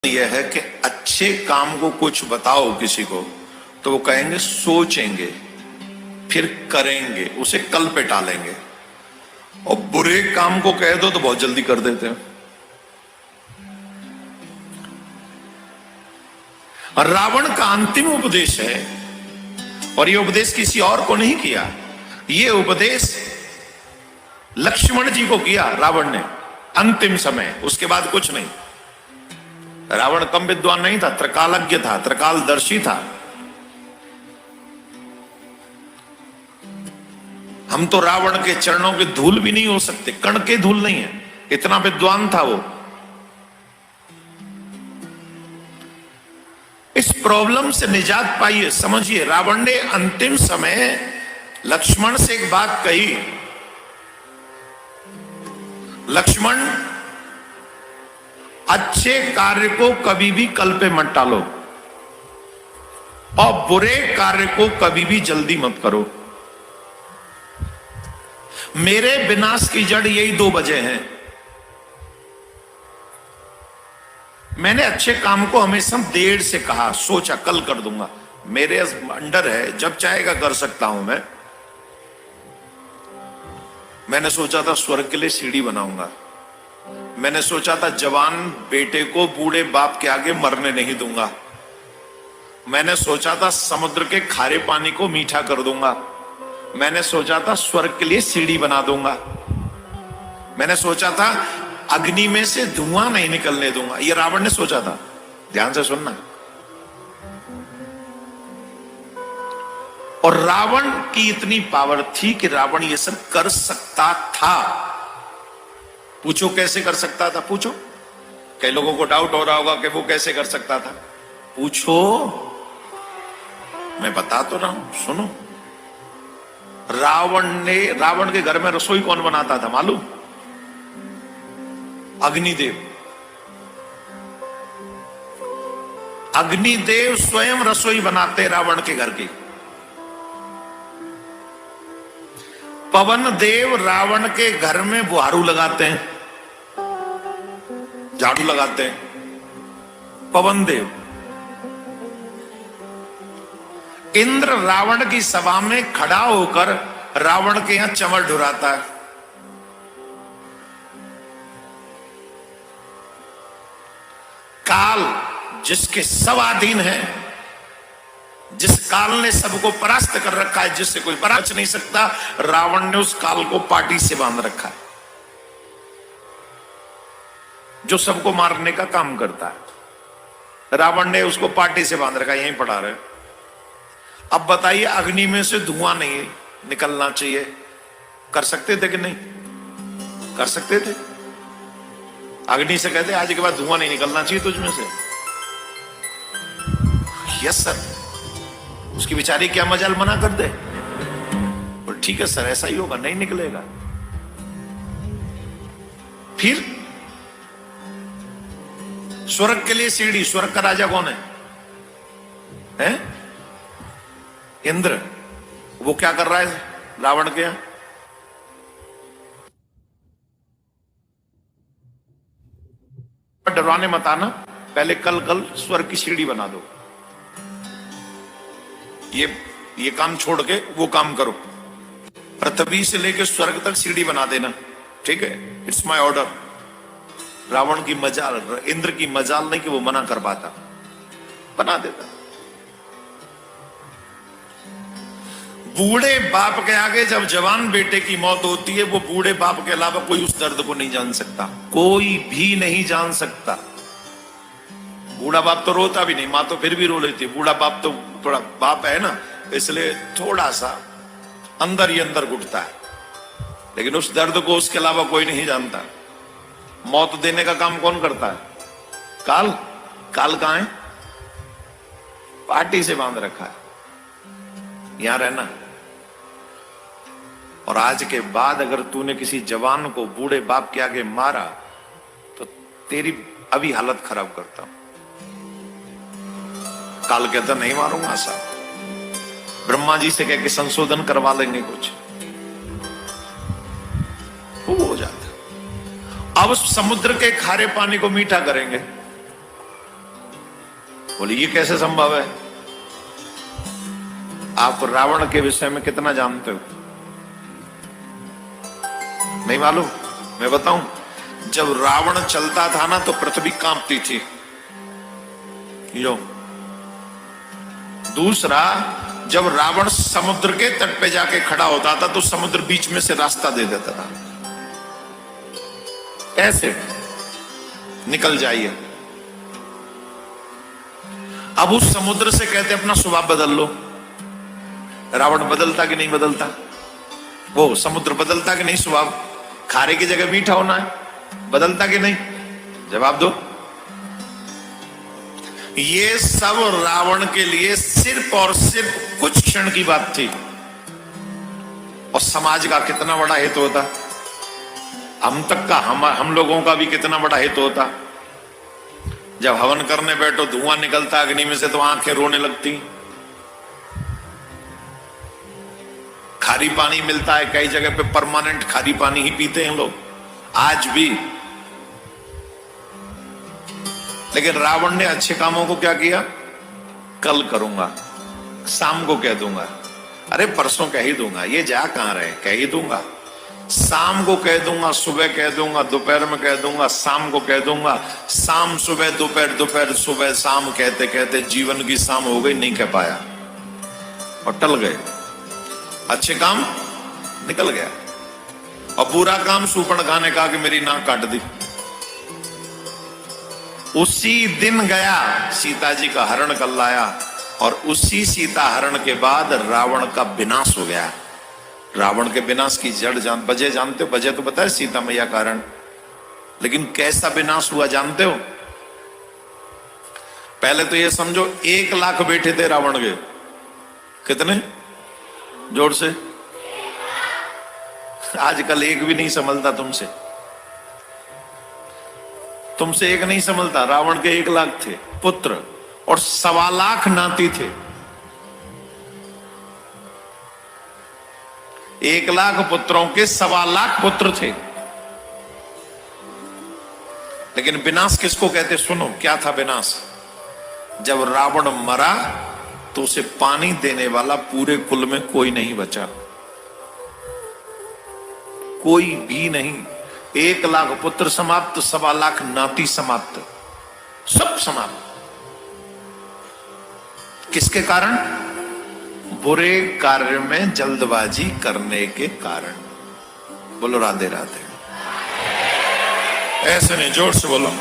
यह है कि अच्छे काम को कुछ बताओ किसी को तो वो कहेंगे सोचेंगे, फिर करेंगे, उसे कल पे टालेंगे। और बुरे काम को कह दो तो बहुत जल्दी कर देते हैं। और रावण का अंतिम उपदेश है, और यह उपदेश किसी और को नहीं किया, यह उपदेश लक्ष्मण जी को किया रावण ने अंतिम समय। उसके बाद कुछ नहीं। रावण कम विद्वान नहीं था, त्रिकालज्ञ था, त्रिकालदर्शी था। हम तो रावण के चरणों के धूल भी नहीं हो सकते, कण के धूल नहीं है, इतना विद्वान था वो। इस प्रॉब्लम से निजात पाइए। समझिए, रावण ने अंतिम समय लक्ष्मण से एक बात कही, लक्ष्मण अच्छे कार्य को कभी भी कल पे मत टालो और बुरे कार्य को कभी भी जल्दी मत करो। मेरे विनाश की जड़ यही दो वजह हैं। मैंने अच्छे काम को हमेशा देर से कहा, सोचा कल कर दूंगा, मेरे अंडर है, जब चाहेगा कर सकता हूं मैं। मैंने सोचा था स्वर्ग के लिए सीढ़ी बनाऊंगा। मैंने सोचा था जवान बेटे को बूढ़े बाप के आगे मरने नहीं दूंगा। मैंने सोचा था समुद्र के खारे पानी को मीठा कर दूंगा। मैंने सोचा था स्वर्ग के लिए सीढ़ी बना दूंगा। मैंने सोचा था अग्नि में से धुआं नहीं निकलने दूंगा। ये रावण ने सोचा था। ध्यान से सुनना। और रावण की इतनी पावर थी कि रावण ये सब कर सकता था। पूछो कैसे कर सकता था? पूछो। कई लोगों को डाउट हो रहा होगा कि वो कैसे कर सकता था। पूछो, मैं बता तो रहा हूं, सुनो। रावण के घर में रसोई कौन बनाता था मालूम? अग्निदेव। अग्निदेव स्वयं रसोई बनाते रावण के घर की। पवन देव रावण के घर में बुहारू लगाते हैं, झाड़ू लगाते हैं। पवन देव। इंद्र रावण की सभा में खड़ा होकर रावण के यहां चमर ढुराता है। काल जिसके सब अधीन है, जिस काल ने सबको परास्त कर रखा है, जिससे कोई बच नहीं सकता, रावण ने उस काल को पाटी से बांध रखा है, जो सबको मारने का काम करता है। रावण ने उसको पाटी से बांध रखा है, यहीं पड़ा रहे। अब बताइए, अग्नि में से धुआं नहीं निकलना चाहिए, कर सकते थे कि नहीं? कर सकते थे। अग्नि से कहते आज के बाद धुआं नहीं निकलना चाहिए तुझमें से। Yes sir. उसकी बेचारी क्या मजाल मना कर दे? और ठीक है सर, ऐसा ही होगा, नहीं निकलेगा। फिर स्वर्ग के लिए सीढ़ी। स्वर्ग का राजा कौन है? हैं? इंद्र। वो क्या कर रहा है रावण के यहां? डरवाने मत आना, पहले कल स्वर्ग की सीढ़ी बना दो। ये काम छोड़ के वो काम करो। पृथ्वी से लेकर स्वर्ग तक सीढ़ी बना देना, ठीक है? It's my order. रावण की मजाल, इंद्र की मजाल नहीं कि वो मना कर पाता, बना देता। बूढ़े बाप के आगे जब जवान बेटे की मौत होती है, वो बूढ़े बाप के अलावा कोई उस दर्द को नहीं जान सकता, कोई भी नहीं जान सकता। बूढ़ा बाप तो रोता भी नहीं, मां तो फिर भी रो लेती है। बूढ़ा बाप तो थोड़ा बाप है ना, इसलिए थोड़ा सा अंदर ही अंदर घुटता है, लेकिन उस दर्द को उसके अलावा कोई नहीं जानता। मौत देने का काम कौन करता है? काल। काल कहां है? पार्टी से बांध रखा है, यहां रहना। और आज के बाद अगर तूने किसी जवान को बूढ़े बाप के आगे मारा तो तेरी अभी हालत खराब करता हूं। काल कहता नहीं मारूंगा साहब, ब्रह्मा जी से कह के संशोधन करवा लेंगे कुछ, वो हो जाता। अब समुद्र के खारे पानी को मीठा करेंगे। बोले ये कैसे संभव है? आप रावण के विषय में कितना जानते हो? नहीं मालूम? मैं बताऊं, जब रावण चलता था ना तो पृथ्वी कांपती थी। लो दूसरा, जब रावण समुद्र के तट पे जाके खड़ा होता था तो समुद्र बीच में से रास्ता दे देता था, ऐसे निकल जाइए। अब उस समुद्र से कहते अपना स्वभाव बदल लो। रावण बदलता कि नहीं बदलता? वो समुद्र बदलता कि नहीं? स्वभाव खारे की जगह मीठा होना है, बदलता कि नहीं? जवाब दो। ये सब रावण के लिए सिर्फ और सिर्फ कुछ क्षण की बात थी, और समाज का कितना बड़ा हित होता, हम तक का, हम लोगों का भी कितना बड़ा हित होता। जब हवन करने बैठो धुआं निकलता अग्नि में से तो आंखें रोने लगती। खारी पानी मिलता है, कई जगह पे परमानेंट खारी पानी ही पीते हैं लोग आज भी। लेकिन रावण ने अच्छे कामों को क्या किया? कल करूंगा, शाम को कह दूंगा, अरे परसों कह ही दूंगा, ये जा कहां रहे, कह ही दूंगा, शाम को कह दूंगा, सुबह कह दूंगा, दोपहर में कह दूंगा, शाम को कह दूंगा। शाम सुबह दोपहर, दोपहर सुबह, शाम कहते कहते जीवन की शाम हो गई, नहीं कह पाया और टल गए। अच्छे काम निकल गया और बुरा काम सूपन खाने का कि मेरी नाक काट दी। उसी दिन गया सीता जी का हरण कर लाया, और उसी सीता हरण के बाद रावण का विनाश हो गया। रावण के विनाश की जड़ वजह जानते हो? वजह तो पता है, सीता मैया कारण, लेकिन कैसा विनाश हुआ जानते हो? पहले तो ये समझो 1 लाख बेटे थे रावण के। कितने? जोर से। आजकल एक भी नहीं संभलता तुमसे, तुमसे एक नहीं संभलता। रावण के 1 लाख थे पुत्र और 1.25 लाख नाती थे। 1 लाख पुत्रों के 1.25 लाख पुत्र थे। लेकिन विनाश किसको कहते? सुनो क्या था विनाश। जब रावण मरा तो उसे पानी देने वाला पूरे कुल में कोई नहीं बचा, कोई भी नहीं। 1 लाख पुत्र समाप्त, 1.25 लाख नाती समाप्त, सब समाप्त। किसके कारण? बुरे कार्य में जल्दबाजी करने के कारण। बोलो राधे राधे। ऐसे नहीं, जोर से बोलो।